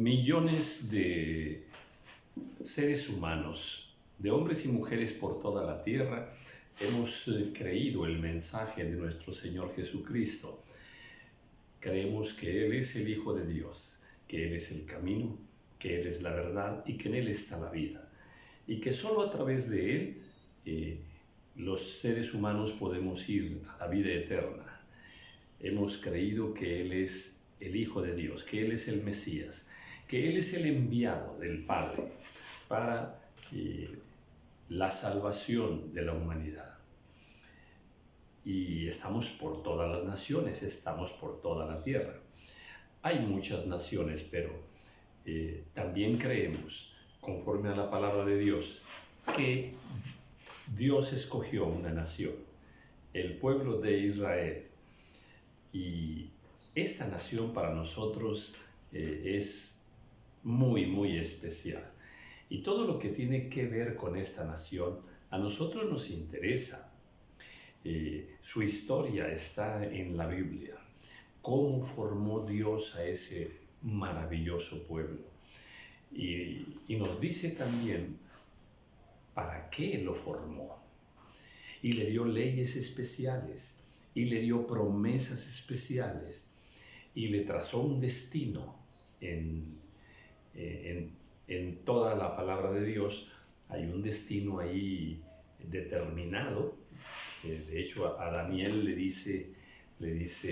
Millones de seres humanos, de hombres y mujeres por toda la tierra, hemos creído el mensaje de nuestro Señor Jesucristo. Creemos que Él es el Hijo de Dios, que Él es el camino, que Él es la verdad y que en Él está la vida. Y que solo a través de Él los seres humanos podemos ir a la vida eterna. Hemos creído que Él es el Hijo de Dios, que Él es el Mesías, que Él es el enviado del Padre para la salvación de la humanidad. Y estamos por todas las naciones, estamos por toda la tierra. Hay muchas naciones, pero también creemos, conforme a la palabra de Dios, que Dios escogió una nación, el pueblo de Israel. Y esta nación para nosotros es muy, muy especial. Y todo lo que tiene que ver con esta nación, a nosotros nos interesa. Su historia está en la Biblia. Cómo formó Dios a ese maravilloso pueblo. Y nos dice también para qué lo formó. Y le dio leyes especiales, y le dio promesas especiales, y le trazó un destino en toda la palabra de Dios. Hay un destino ahí determinado. De hecho, a Daniel le dice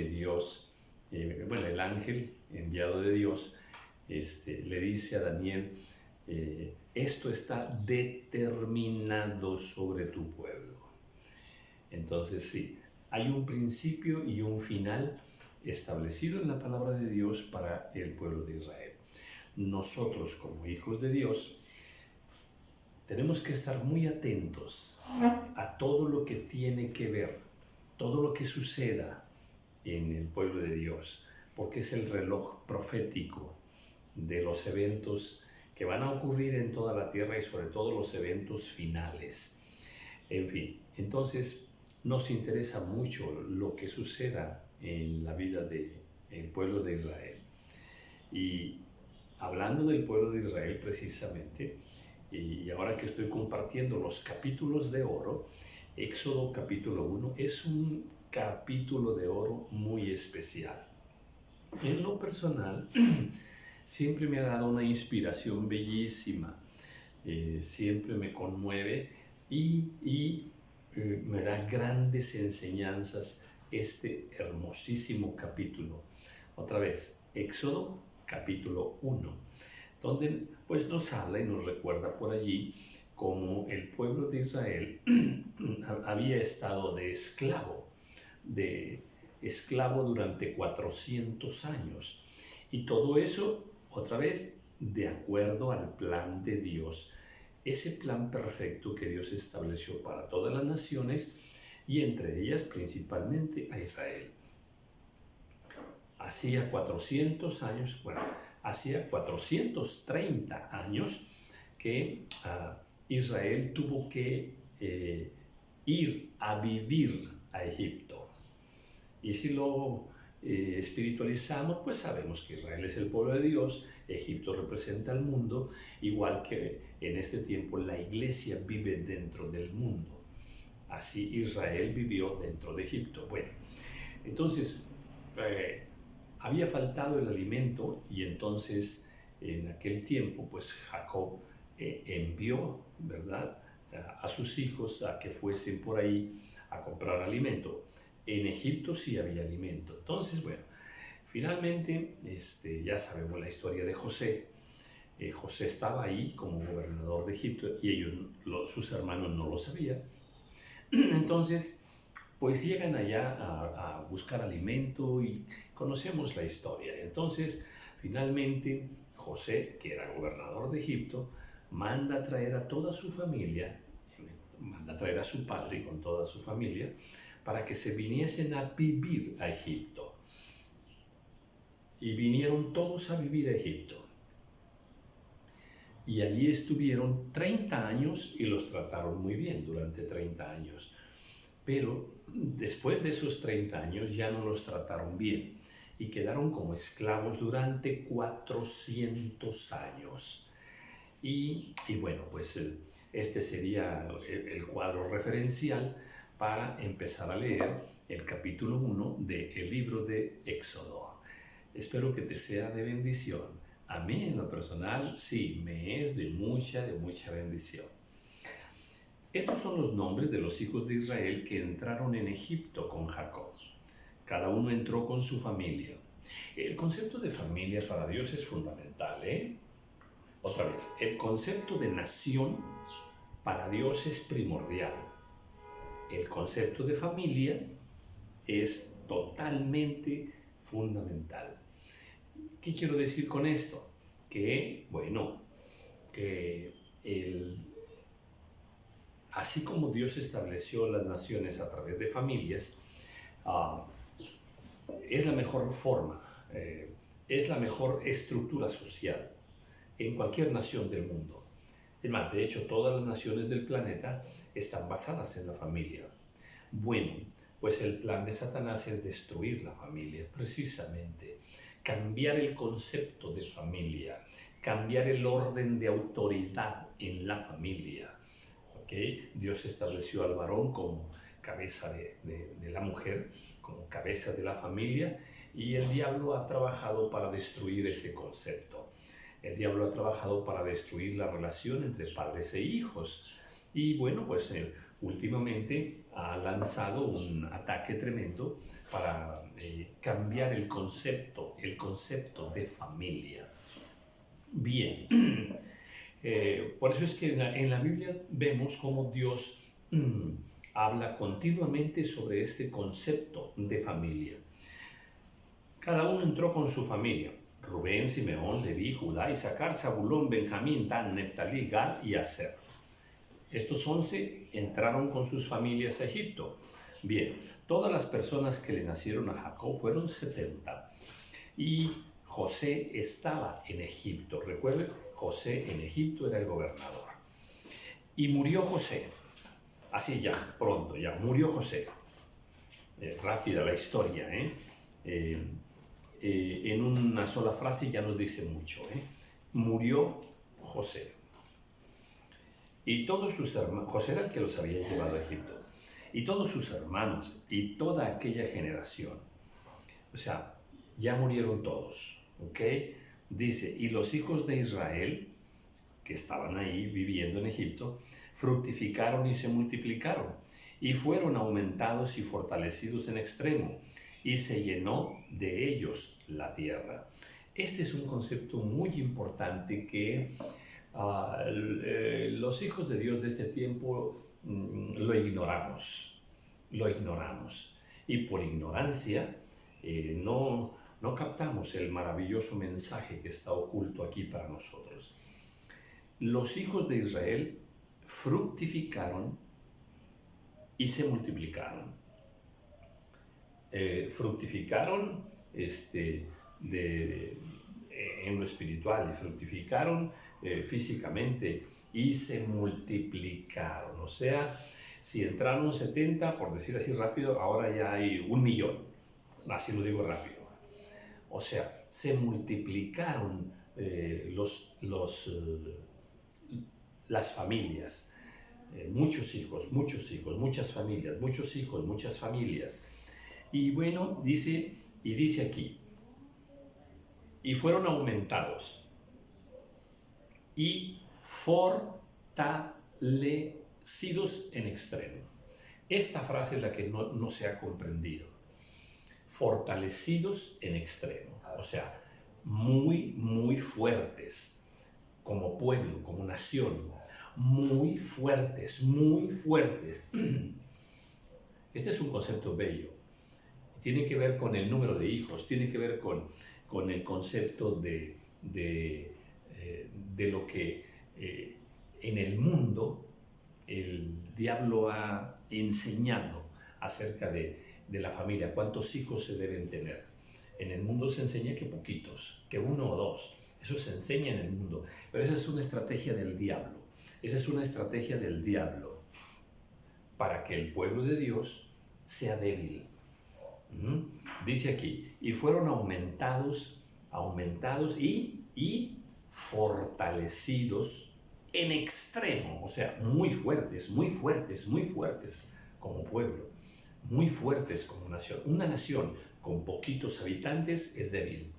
Dios, el ángel enviado de Dios, le dice a Daniel, esto está determinado sobre tu pueblo. Entonces sí, hay un principio y un final establecido en la palabra de Dios para el pueblo de Israel. Nosotros, como hijos de Dios, tenemos que estar muy atentos a todo lo que tiene que ver, todo lo que suceda en el pueblo de Dios, porque es el reloj profético de los eventos que van a ocurrir en toda la tierra y sobre todo los eventos finales. En fin, entonces nos interesa mucho lo que suceda en la vida del pueblo de Israel. Y hablando del pueblo de Israel precisamente, y ahora que estoy compartiendo los capítulos de oro, Éxodo capítulo 1 es un capítulo de oro muy especial. En lo personal, siempre me ha dado una inspiración bellísima, siempre me conmueve y me da grandes enseñanzas este hermosísimo capítulo. Otra vez, Éxodo capítulo 1, donde pues nos habla y nos recuerda por allí cómo el pueblo de Israel había estado de esclavo durante 400 años. Y todo eso, otra vez, de acuerdo al plan de Dios, ese plan perfecto que Dios estableció para todas las naciones y entre ellas principalmente a Israel. Hacía 430 años que Israel tuvo que ir a vivir a Egipto. Y si lo espiritualizamos, pues sabemos que Israel es el pueblo de Dios, Egipto representa al mundo, igual que en este tiempo la iglesia vive dentro del mundo. Así Israel vivió dentro de Egipto. Bueno, entonces había faltado el alimento y entonces en aquel tiempo pues Jacob envió, ¿verdad?, a sus hijos a que fuesen por ahí a comprar alimento. En Egipto sí había alimento. Entonces, bueno, finalmente ya sabemos la historia de José. José estaba ahí como gobernador de Egipto y sus hermanos no lo sabían. Entonces, pues llegan allá a buscar alimento y conocemos la historia. Entonces, finalmente, José, que era gobernador de Egipto, manda a traer a toda su familia, manda a traer a su padre con toda su familia, para que se viniesen a vivir a Egipto. Y vinieron todos a vivir a Egipto. Y allí estuvieron 30 años y los trataron muy bien durante 30 años. Pero después de esos 30 años ya no los trataron bien. y quedaron como esclavos durante 400 años. Y bueno, pues este sería el cuadro referencial para empezar a leer el capítulo 1 del libro de Éxodo. Espero que te sea de bendición. A mí en lo personal, sí, me es de mucha bendición. Estos son los nombres de los hijos de Israel que entraron en Egipto con Jacob. Cada uno entró con su familia. El concepto de familia para Dios es fundamental, ¿eh? Otra vez, el concepto de nación para Dios es primordial. El concepto de familia es totalmente fundamental. ¿Qué quiero decir con esto? Que, bueno, que así como Dios estableció las naciones a través de familias, es la mejor forma, es la mejor estructura social en cualquier nación del mundo. Es más, de hecho, todas las naciones del planeta están basadas en la familia. Bueno, pues el plan de Satanás es destruir la familia, precisamente. Cambiar el concepto de familia, cambiar el orden de autoridad en la familia. ¿Okay? Dios estableció al varón como cabeza de la mujer, como cabeza de la familia, y el diablo ha trabajado para destruir ese concepto. El diablo ha trabajado para destruir la relación entre padres e hijos. Y bueno, pues últimamente ha lanzado un ataque tremendo para cambiar el concepto de familia. Bien, por eso es que en la Biblia vemos cómo Dios habla continuamente sobre este concepto de familia. Cada uno entró con su familia. Rubén, Simeón, Leví, Judá, Isaacar, Zabulón, Benjamín, Dan, Neftalí, Gad y Aser. Estos 11 entraron con sus familias a Egipto. Bien, todas las personas que le nacieron a Jacob fueron 70. Y José estaba en Egipto. Recuerden, José en Egipto era el gobernador. Y murió José. Así ya, pronto, ya murió José. Rápida la historia, en una sola frase ya nos dice mucho. Murió José. Y todos sus hermanos, José era el que los había llevado a Egipto, y todos sus hermanos y toda aquella generación, o sea, ya murieron todos, ¿ok? Dice, y los hijos de Israel, que estaban ahí viviendo en Egipto, fructificaron y se multiplicaron, y fueron aumentados y fortalecidos en extremo, y se llenó de ellos la tierra. Este es un concepto muy importante que los hijos de Dios de este tiempo lo ignoramos, y por ignorancia no captamos el maravilloso mensaje que está oculto aquí para nosotros. Los hijos de Israel fructificaron y se multiplicaron. Fructificaron en lo espiritual y fructificaron físicamente y se multiplicaron. O sea, si entraron 70, por decir así rápido, ahora ya hay 1,000,000. Así lo digo rápido. O sea, se multiplicaron las familias. Muchos hijos, muchas familias, muchos hijos, muchas familias. Y bueno, dice aquí, y fueron aumentados y fortalecidos en extremo. Esta frase es la que no se ha comprendido. Fortalecidos en extremo, o sea, muy, muy fuertes como pueblo, como nación, muy fuertes, muy fuertes. Este es un concepto bello. Tiene que ver con el número de hijos, tiene que ver con el concepto de lo que en el mundo el diablo ha enseñado acerca de la familia, cuántos hijos se deben tener. En el mundo se enseña que poquitos, que 1 o 2, eso se enseña en el mundo, pero esa es una estrategia del diablo, para que el pueblo de Dios sea débil. Dice aquí, y fueron aumentados y fortalecidos en extremo, o sea, muy fuertes, muy fuertes, muy fuertes como pueblo, muy fuertes como nación. Una nación con poquitos habitantes es débil.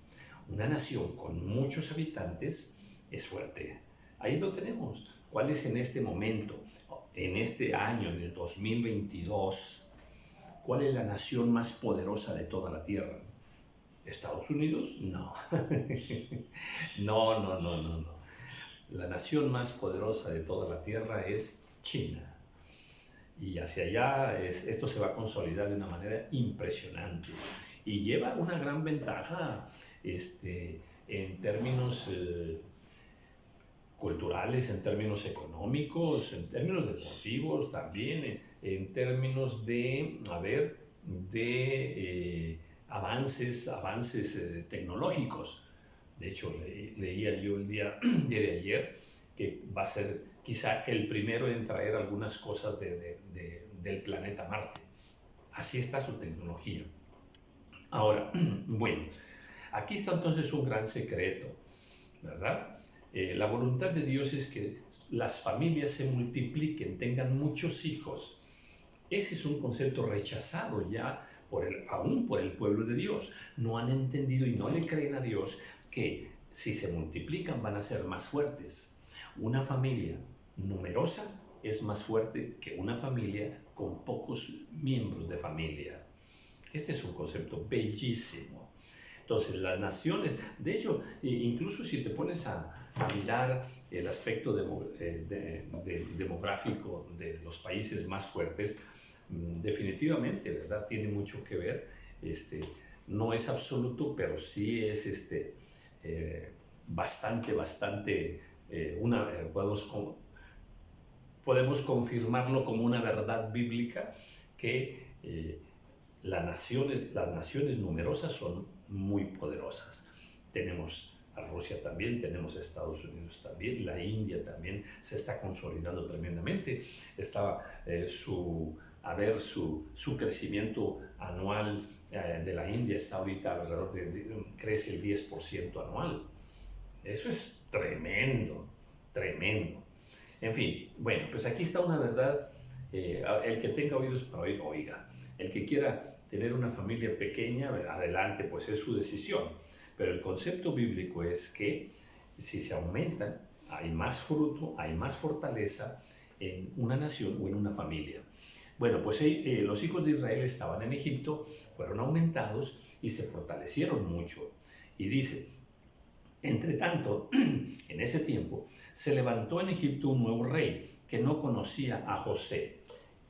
Una nación con muchos habitantes es fuerte. Ahí lo tenemos. ¿Cuál es en este momento, en este año, en el 2022, cuál es la nación más poderosa de toda la Tierra? ¿Estados Unidos? No. No. La nación más poderosa de toda la Tierra es China. Y hacia allá esto se va a consolidar de una manera impresionante. Y lleva una gran ventaja en términos culturales, en términos económicos, en términos deportivos también, en términos de avances tecnológicos. De hecho, leía yo el día de ayer que va a ser quizá el primero en traer algunas cosas del planeta Marte. Así está su tecnología. Ahora, bueno, aquí está entonces un gran secreto, ¿verdad? La voluntad de Dios es que las familias se multipliquen, tengan muchos hijos. Ese es un concepto rechazado ya aún por el pueblo de Dios. No han entendido y no le creen a Dios que si se multiplican van a ser más fuertes. Una familia numerosa es más fuerte que una familia con pocos miembros de familia. Este es un concepto bellísimo. Entonces, las naciones, de hecho, incluso si te pones a mirar el aspecto demográfico de los países más fuertes, definitivamente, ¿verdad? Tiene mucho que ver. No es absoluto, pero sí es bastante, podemos confirmarlo como una verdad bíblica que las naciones numerosas son muy poderosas. Tenemos a Rusia también, tenemos a Estados Unidos también, la India también se está consolidando tremendamente. Su crecimiento anual de la India está ahorita alrededor crece el 10% anual. Eso es tremendo, tremendo. En fin, bueno, pues aquí está una verdad. El que tenga oídos para oír, oiga. El que quiera tener una familia pequeña, adelante, pues es su decisión. Pero el concepto bíblico es que si se aumentan, hay más fruto, hay más fortaleza en una nación o en una familia. Bueno, pues los hijos de Israel estaban en Egipto, fueron aumentados y se fortalecieron mucho. Y dice, entre tanto, en ese tiempo, se levantó en Egipto un nuevo rey que no conocía a José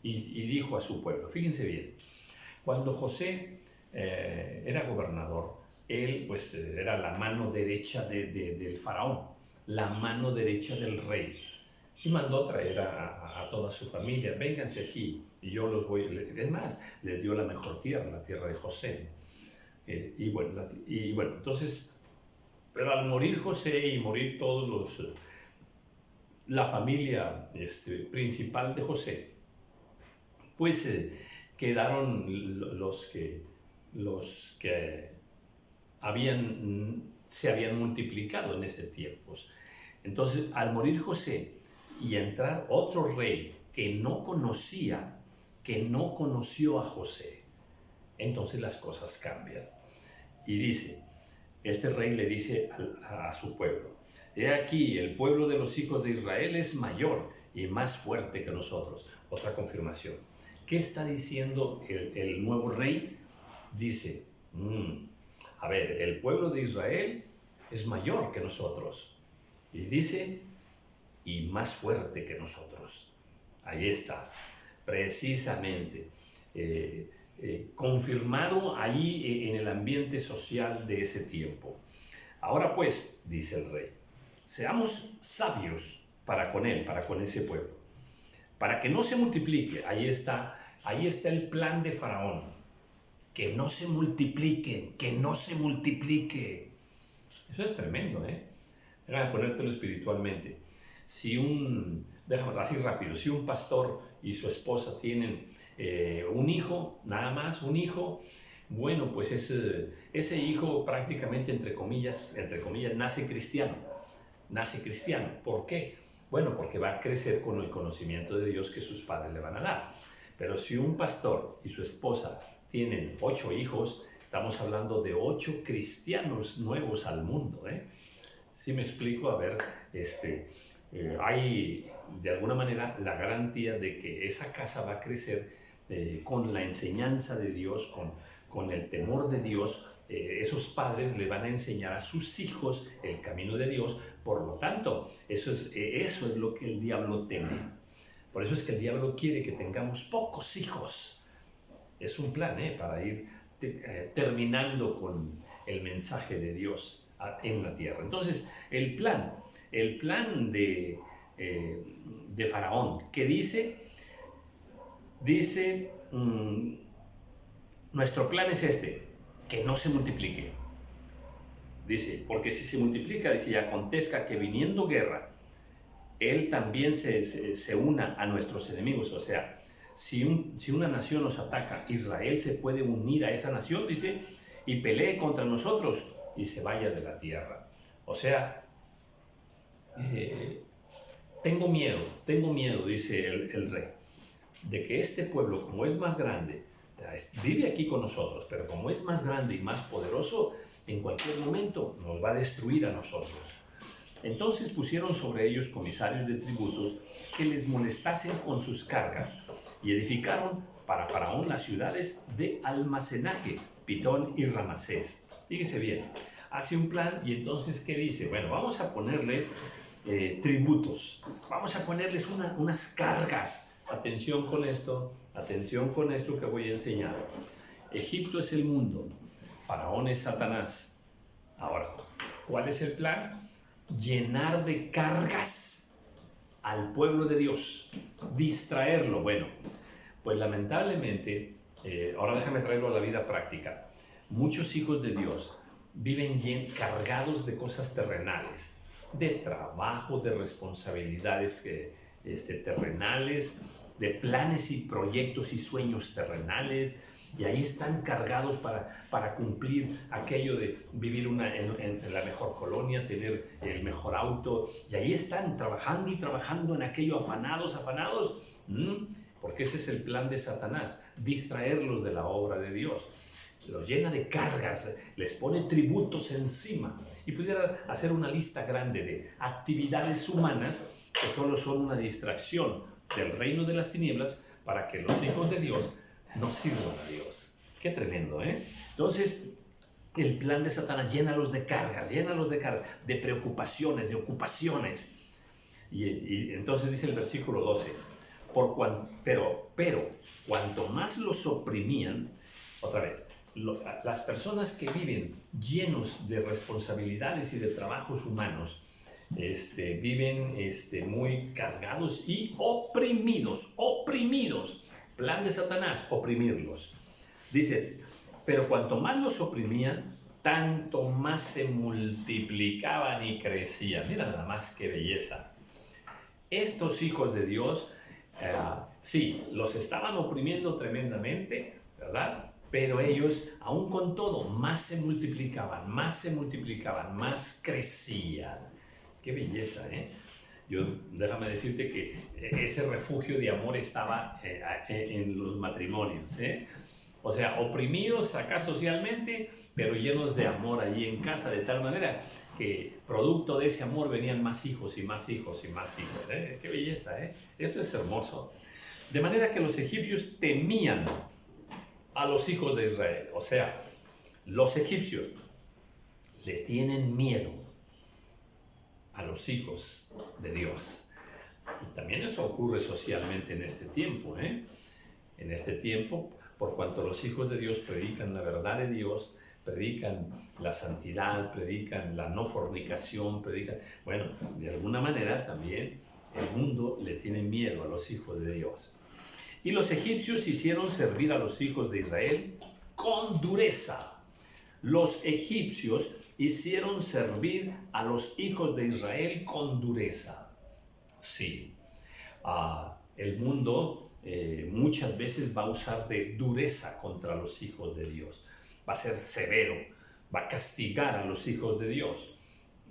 y dijo a su pueblo, fíjense bien, cuando José era gobernador, él pues era la mano derecha del faraón, la mano derecha del rey. Y mandó traer a toda su familia, vénganse aquí, y yo los voy, es más, les dio la mejor tierra, la tierra de José. Y bueno, entonces, pero al morir José y morir la familia principal de José, pues quedaron los que se habían multiplicado en ese tiempo. Entonces, al morir José y entrar otro rey que no conoció a José, entonces las cosas cambian. Y dice, este rey le dice a su pueblo, he aquí, el pueblo de los hijos de Israel es mayor y más fuerte que nosotros. Otra confirmación. ¿Qué está diciendo el nuevo rey? Dice, a ver, el pueblo de Israel es mayor que nosotros. Y dice, y más fuerte que nosotros. Ahí está, precisamente, confirmado ahí en el ambiente social de ese tiempo. Ahora pues, dice el rey, seamos sabios para con ese pueblo, para que no se multiplique. Ahí está el plan de Faraón, que no se multiplique. Eso es tremendo, ¿eh? Déjame ponértelo espiritualmente. Déjame así rápido, si un pastor y su esposa tienen un hijo, nada más un hijo, Bueno, pues ese hijo prácticamente, entre comillas, nace cristiano. Nace cristiano. ¿Por qué? Bueno, porque va a crecer con el conocimiento de Dios que sus padres le van a dar. Pero si un pastor y su esposa tienen 8 hijos, estamos hablando de 8 cristianos nuevos al mundo, ¿eh? ¿Sí me explico? A ver, hay de alguna manera la garantía de que esa casa va a crecer con la enseñanza de Dios, con el temor de Dios. Esos padres le van a enseñar a sus hijos el camino de Dios. Por lo tanto, eso es lo que el diablo teme. Por eso es que el diablo quiere que tengamos pocos hijos. Es un plan para ir terminando con el mensaje de Dios en la tierra. Entonces, el plan de Faraón, que dice, nuestro plan es que no se multiplique. Dice, porque si se multiplica, dice, y acontezca que viniendo guerra, él también se una a nuestros enemigos. O sea, si una nación nos ataca, Israel se puede unir a esa nación, dice, y pelee contra nosotros y se vaya de la tierra. O sea, tengo miedo, dice el rey, de que este pueblo, como es más grande, vive aquí con nosotros, pero como es más grande y más poderoso, en cualquier momento nos va a destruir a nosotros. Entonces pusieron sobre ellos comisarios de tributos que les molestasen con sus cargas y edificaron para Faraón las ciudades de almacenaje, Pitón y Ramasés. Fíjese bien, hace un plan y entonces ¿qué dice? Bueno, vamos a ponerle tributos, vamos a ponerles unas cargas. Atención con esto que voy a enseñar. Egipto es el mundo, Faraón es Satanás. Ahora, ¿cuál es el plan? Llenar de cargas al pueblo de Dios, distraerlo. Bueno, pues lamentablemente, ahora déjame traerlo a la vida práctica. Muchos hijos de Dios viven cargados de cosas terrenales, de trabajo, de responsabilidades terrenales, de planes y proyectos y sueños terrenales. Y ahí están cargados para cumplir aquello de vivir en la mejor colonia, tener el mejor auto. Y ahí están trabajando y trabajando en aquello, afanados, porque ese es el plan de Satanás, distraerlos de la obra de Dios. Los llena de cargas, les pone tributos encima. Y pudiera hacer una lista grande de actividades humanas que solo son una distracción del reino de las tinieblas para que los hijos de Dios no sirvan a Dios. Qué tremendo, ¿eh? Entonces, el plan de Satanás, llénalos de cargas, de preocupaciones, de ocupaciones. Y entonces dice el versículo 12, pero cuanto más los oprimían, otra vez, las personas que viven llenos de responsabilidades y de trabajos humanos, viven muy cargados y oprimidos. Plan de Satanás, oprimirlos. Dice, pero cuanto más los oprimían, tanto más se multiplicaban y crecían. Mira nada más qué belleza. Estos hijos de Dios, sí, los estaban oprimiendo tremendamente, ¿verdad? Pero ellos, aún con todo, más se multiplicaban, más crecían. Qué belleza, ¿eh? Déjame decirte que ese refugio de amor estaba en los matrimonios, ¿eh? O sea, oprimidos acá socialmente, pero llenos de amor allí en casa, de tal manera que producto de ese amor venían más hijos y más hijos y más hijos, ¿eh? Qué belleza, ¿eh? Esto es hermoso. De manera que los egipcios temían a los hijos de Israel. O sea, los egipcios le tienen miedo a los hijos de Dios. Y también eso ocurre socialmente en este tiempo, ¿eh? En este tiempo, por cuanto los hijos de Dios predican la verdad de Dios, predican la santidad, predican la no fornicación, bueno, de alguna manera también el mundo le tiene miedo a los hijos de Dios. Y los egipcios hicieron servir a los hijos de Israel con dureza. Los egipcios hicieron servir a los hijos de Israel con dureza. Sí, el mundo muchas veces va a usar de dureza contra los hijos de Dios. va a ser severo, va a castigar a los hijos de Dios.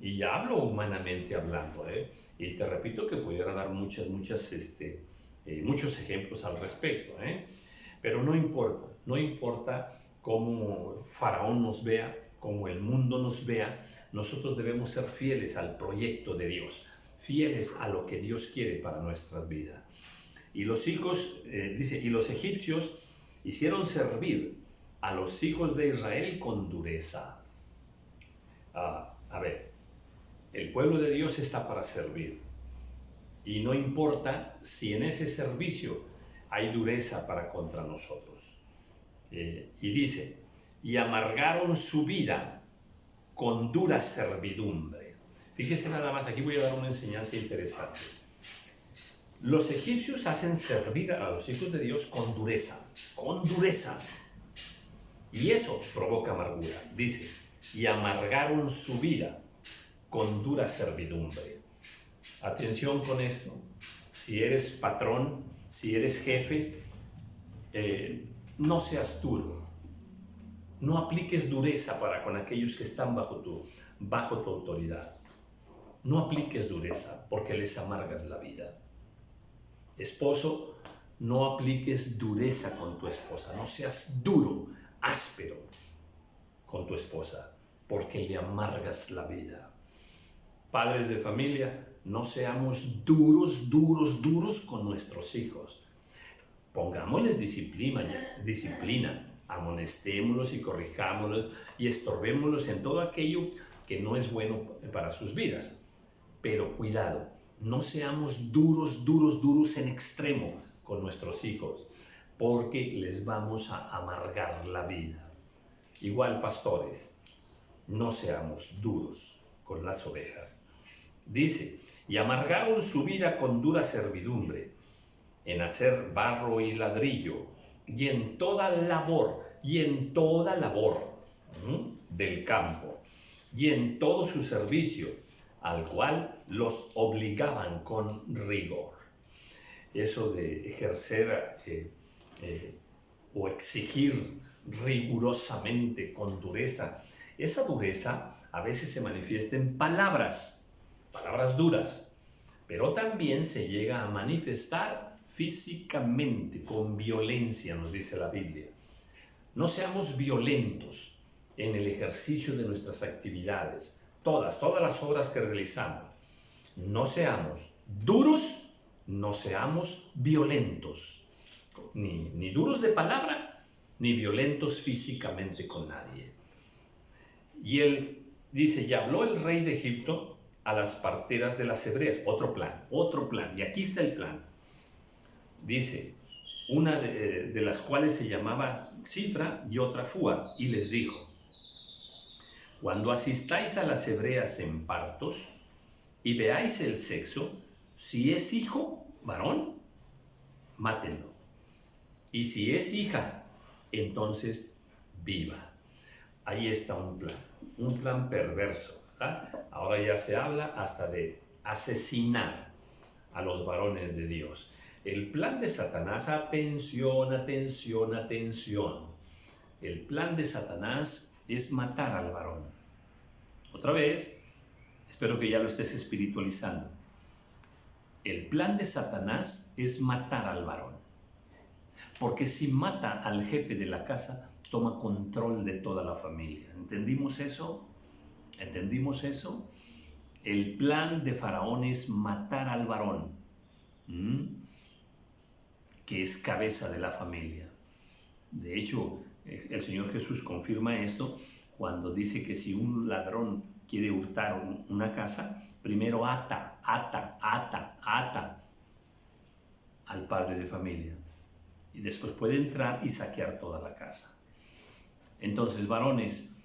Y ya hablo humanamente hablando, y te repito que pudiera dar muchos ejemplos al respecto, pero no importa cómo Faraón nos vea, cómo el mundo nos vea, nosotros debemos ser fieles al proyecto de Dios, fieles a lo que Dios quiere para nuestras vidas. Y los egipcios hicieron servir a los hijos de Israel con dureza. A ver, el pueblo de Dios está para servir. Y no importa si en ese servicio hay dureza para contra nosotros. Y dice, y amargaron su vida con dura servidumbre. Fíjese nada más, aquí voy a dar una enseñanza interesante. Los egipcios hacen servir a los hijos de Dios con dureza. Y eso provoca amargura. Dice, y amargaron su vida con dura servidumbre. Atención con esto. Si eres patrón, si eres jefe, no seas duro. No apliques dureza para con aquellos que están bajo tu autoridad. No apliques dureza porque les amargas la vida. Esposo, no apliques dureza con tu esposa. No seas duro, áspero con tu esposa porque le amargas la vida. Padres de familia, no seamos duros con nuestros hijos. Pongámosles disciplina, amonestémoslos y corrijámoslos y estorbémoslos en todo aquello que no es bueno para sus vidas. Pero cuidado, no seamos duros en extremo con nuestros hijos, porque les vamos a amargar la vida. Igual, pastores, no seamos duros con las ovejas. Dice, y amargaron su vida con dura servidumbre, en hacer barro y ladrillo, y en toda labor del campo, y en todo su servicio, al cual los obligaban con rigor. Eso de ejercer o exigir rigurosamente, con dureza, esa dureza a veces se manifiesta en palabras duras, pero también se llega a manifestar físicamente, con violencia, nos dice la Biblia. No seamos violentos en el ejercicio de nuestras actividades, todas las obras que realizamos. No seamos duros, no seamos violentos, ni duros de palabra, ni violentos físicamente con nadie. Y él dice, y habló el rey de Egipto a las parteras de las hebreas. Otro plan, y aquí está el plan. Dice, una de las cuales se llamaba Cifra y otra Fua, y les dijo, cuando asistáis a las hebreas en partos y veáis el sexo, si es hijo, varón, mátenlo. Y si es hija, entonces viva. Ahí está un plan perverso, ¿verdad? Ahora ya se habla hasta de asesinar a los varones de Dios. El plan de Satanás, atención. El plan de Satanás es matar al varón. Otra vez, espero que ya lo estés espiritualizando. El plan de Satanás es matar al varón. Porque si mata al jefe de la casa, toma control de toda la familia. ¿Entendimos eso? El plan de Faraón es matar al varón, que es cabeza de la familia. De hecho, el Señor Jesús confirma esto cuando dice que si un ladrón quiere hurtar una casa, primero ata al padre de familia y después puede entrar y saquear toda la casa. Entonces, varones,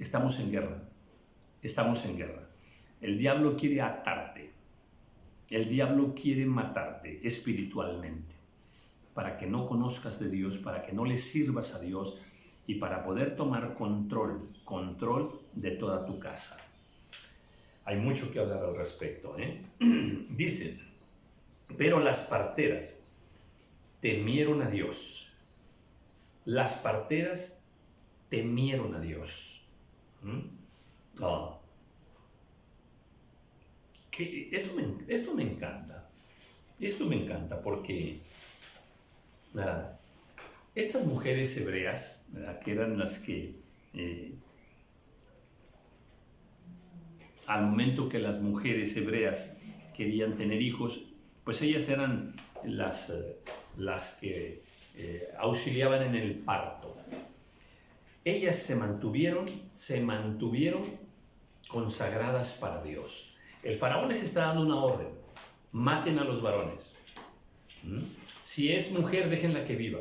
estamos en guerra. El diablo quiere atarte. El diablo quiere matarte espiritualmente para que no conozcas de Dios, para que no le sirvas a Dios y para poder tomar control de toda tu casa. Hay mucho que hablar al respecto, Dice, pero las parteras temieron a Dios. las parteras temieron a Dios. Esto me encanta. Esto me encanta porque estas mujeres hebreas, ¿verdad?, que eran las que al momento que las mujeres hebreas querían tener hijos, pues ellas eran las que auxiliaban en el parto. Ellas se mantuvieron consagradas para Dios. El faraón les está dando una orden: maten a los varones. Si es mujer, déjenla que viva.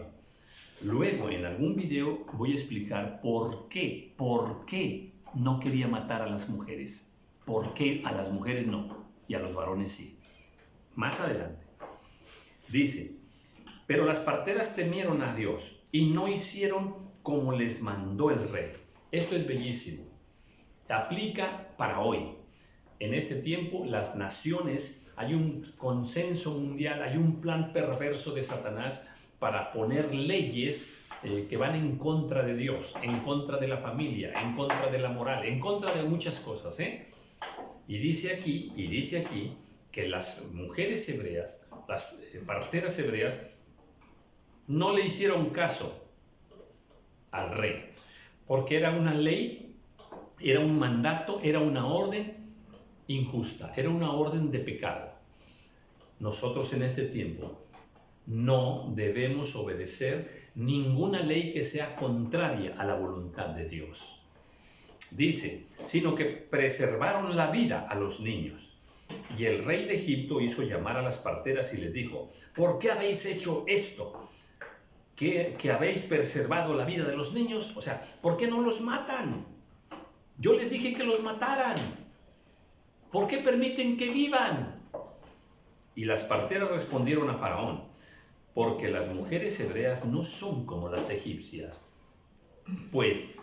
Luego, en algún video, voy a explicar por qué no quería matar a las mujeres. ¿Por qué a las mujeres no y a los varones sí? Más adelante. Dice: pero las parteras temieron a Dios y no hicieron como les mandó el rey. Esto es bellísimo. Aplica para hoy. En este tiempo, las naciones, hay un consenso mundial, hay un plan perverso de Satanás para poner leyes que van en contra de Dios, en contra de la familia, en contra de la moral, en contra de muchas cosas, Y dice aquí que las mujeres hebreas, las parteras hebreas, no le hicieron caso al rey, porque era una ley, era un mandato, era una orden injusta, era una orden de pecado. Nosotros en este tiempo no debemos obedecer ninguna ley que sea contraria a la voluntad de Dios. Dice: sino que preservaron la vida a los niños. Y el rey de Egipto hizo llamar a las parteras y les dijo: ¿por qué habéis hecho esto? ¿Que habéis preservado la vida de los niños? O sea, ¿por qué no los matan? Yo les dije que los mataran. ¿Por qué permiten que vivan? Y las parteras respondieron a Faraón: porque las mujeres hebreas no son como las egipcias, pues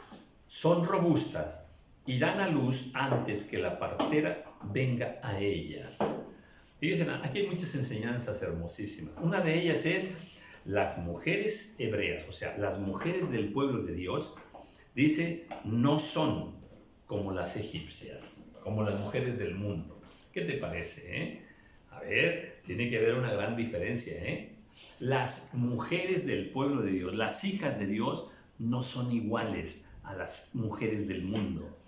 son robustas y dan a luz antes que la partera venga a ellas. Fíjense, aquí hay muchas enseñanzas hermosísimas. Una de ellas es: las mujeres hebreas, o sea, las mujeres del pueblo de Dios, dice, no son como las egipcias, como las mujeres del mundo. ¿Qué te parece, A ver, tiene que haber una gran diferencia, Las mujeres del pueblo de Dios, las hijas de Dios, no son iguales a las mujeres del mundo.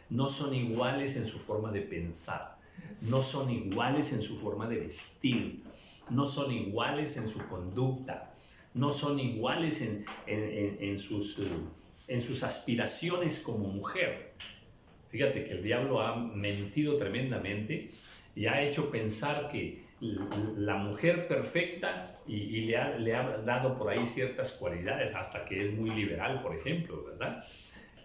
No son iguales en su forma de pensar. No son iguales en su forma de vestir. No son iguales en su conducta. No son iguales en sus aspiraciones como mujer. Fíjate que el diablo ha mentido tremendamente y ha hecho pensar que la mujer perfecta y le ha dado por ahí ciertas cualidades, hasta que es muy liberal, por ejemplo, ¿verdad?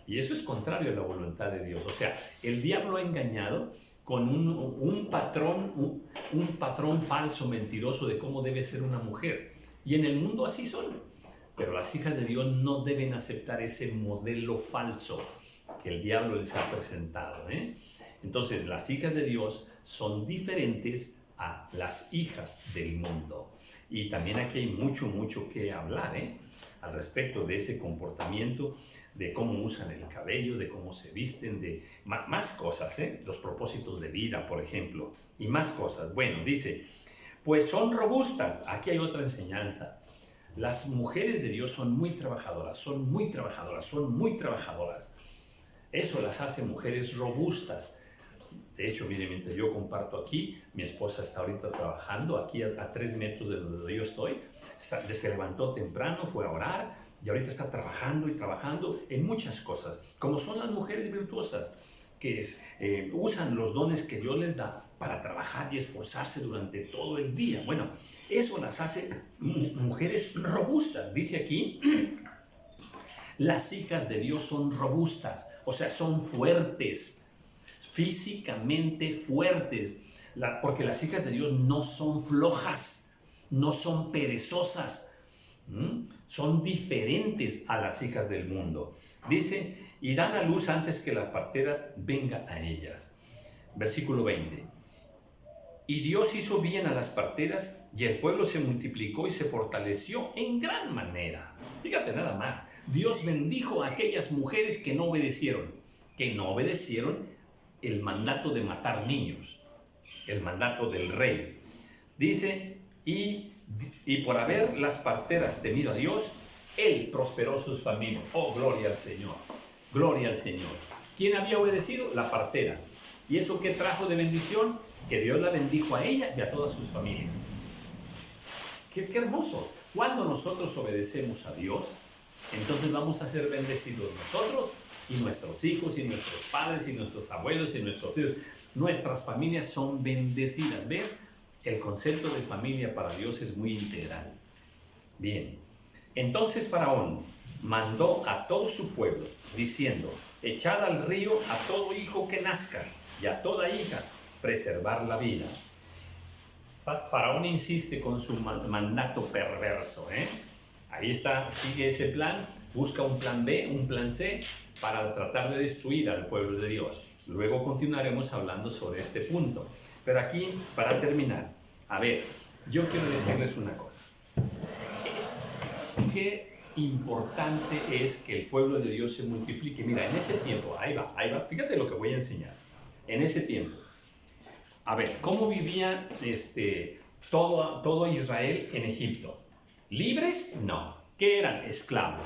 Y eso es contrario a la voluntad de Dios. O sea, el diablo ha engañado con un patrón falso, mentiroso de cómo debe ser una mujer. Y en el mundo así son. Pero las hijas de Dios no deben aceptar ese modelo falso que el diablo les ha presentado, Entonces, las hijas de Dios son diferentes a las hijas del mundo. Y también aquí hay mucho que hablar, al respecto de ese comportamiento, de cómo usan el cabello, de cómo se visten, de más cosas, los propósitos de vida, por ejemplo, y más cosas. Bueno, dice, pues son robustas. Aquí hay otra enseñanza. Las mujeres de Dios son muy trabajadoras, son muy trabajadoras. Eso las hace mujeres robustas. De hecho, mire, mientras yo comparto aquí, mi esposa está ahorita trabajando aquí a 3 metros de donde yo estoy. Se levantó temprano, fue a orar y ahorita está trabajando en muchas cosas. Como son las mujeres virtuosas, que usan los dones que Dios les da para trabajar y esforzarse durante todo el día. Bueno, eso las hace mujeres robustas. Dice aquí, las hijas de Dios son robustas, o sea, son fuertes, físicamente fuertes, porque las hijas de Dios no son flojas, no son perezosas, son diferentes a las hijas del mundo. Dice, y dan a luz antes que la partera venga a ellas. Versículo 20. Y Dios hizo bien a las parteras y el pueblo se multiplicó y se fortaleció en gran manera. Fíjate nada más. Dios bendijo a aquellas mujeres que no obedecieron el mandato de matar niños, el mandato del rey. Dice, y por haber las parteras temido a Dios, Él prosperó sus familias. Oh, gloria al Señor. Gloria al Señor. ¿Quién había obedecido? La partera. ¿Y eso qué trajo de bendición? Que Dios la bendijo a ella y a todas sus familias. Qué hermoso. Cuando nosotros obedecemos a Dios, entonces vamos a ser bendecidos nosotros y nuestros hijos y nuestros padres y nuestros abuelos y nuestros hijos. Nuestras familias son bendecidas. ¿Ves? El concepto de familia para Dios es muy integral. Bien. Entonces Faraón mandó a todo su pueblo, diciendo, echad al río a todo hijo que nazca y a toda hija, preservar la vida. Faraón insiste con su mandato perverso. Ahí está, sigue ese plan, busca un plan B, un plan C, para tratar de destruir al pueblo de Dios. Luego continuaremos hablando sobre este punto. Pero aquí, para terminar, a ver, yo quiero decirles una cosa. Qué importante es que el pueblo de Dios se multiplique. Mira, en ese tiempo, ahí va, fíjate lo que voy a enseñar. En ese tiempo, a ver, ¿cómo vivía todo Israel en Egipto? ¿Libres? No. ¿Qué eran? Esclavos.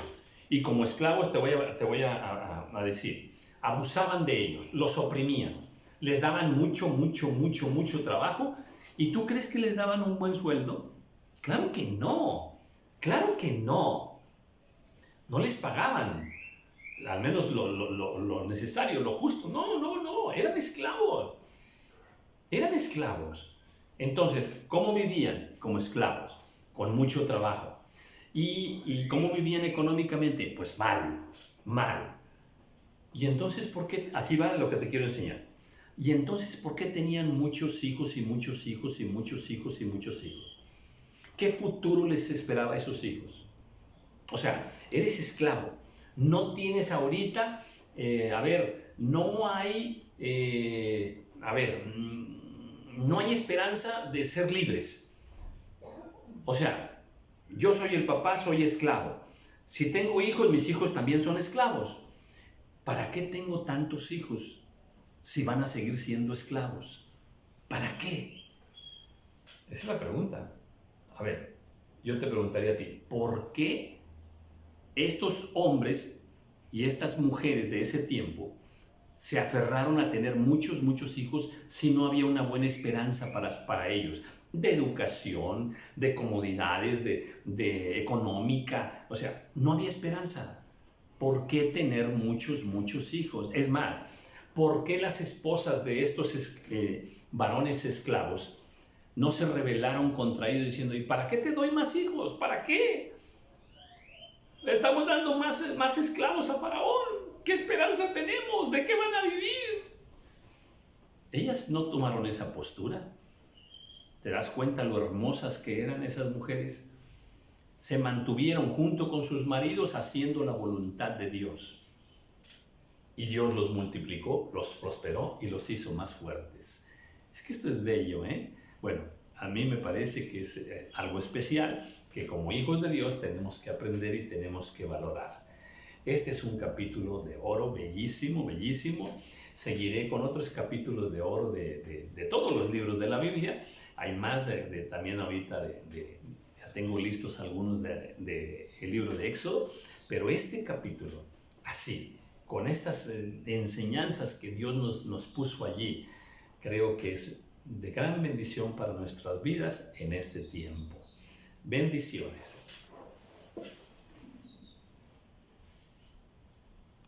Y como esclavos te voy a decir, abusaban de ellos, los oprimían, les daban mucho trabajo. ¿Y tú crees que les daban un buen sueldo? Claro que no. Claro que no. No les pagaban, al menos lo necesario, lo justo. No, eran esclavos. Eran esclavos. Entonces, ¿cómo vivían? Como esclavos, con mucho trabajo. ¿Y cómo vivían económicamente? Pues mal. Y entonces, ¿por qué? Aquí va lo que te quiero enseñar. Y entonces, ¿por qué tenían muchos hijos y muchos hijos y muchos hijos y muchos hijos? ¿Qué futuro les esperaba a esos hijos? O sea, eres esclavo. No tienes ahorita, no hay esperanza de ser libres. O sea, yo soy el papá, soy esclavo. Si tengo hijos, mis hijos también son esclavos. ¿Para qué tengo tantos hijos si van a seguir siendo esclavos? ¿Para qué? Esa es la pregunta. A ver, yo te preguntaría a ti, ¿por qué estos hombres y estas mujeres de ese tiempo se aferraron a tener muchos hijos si no había una buena esperanza para ellos? De educación, de comodidades, de económica. O sea, no había esperanza. ¿Por qué tener muchos hijos? Es más, ¿por qué las esposas de estos varones esclavos no se rebelaron contra ellos diciendo, ¿y para qué te doy más hijos? ¿Para qué? Le estamos dando más esclavos a Faraón. ¿Qué esperanza tenemos? ¿De qué van a vivir? Ellas no tomaron esa postura. ¿Te das cuenta lo hermosas que eran esas mujeres? Se mantuvieron junto con sus maridos haciendo la voluntad de Dios. Y Dios los multiplicó, los prosperó y los hizo más fuertes. Es que esto es bello, ¿eh? Bueno, a mí me parece que es algo especial que como hijos de Dios tenemos que aprender y tenemos que valorar. Este es un capítulo de oro bellísimo. Seguiré con otros capítulos de oro de todos los libros de la Biblia. Hay más también ahorita ya tengo listos algunos del libro de Éxodo, pero este capítulo, así, con estas enseñanzas que Dios nos puso allí, creo que es de gran bendición para nuestras vidas en este tiempo. Bendiciones.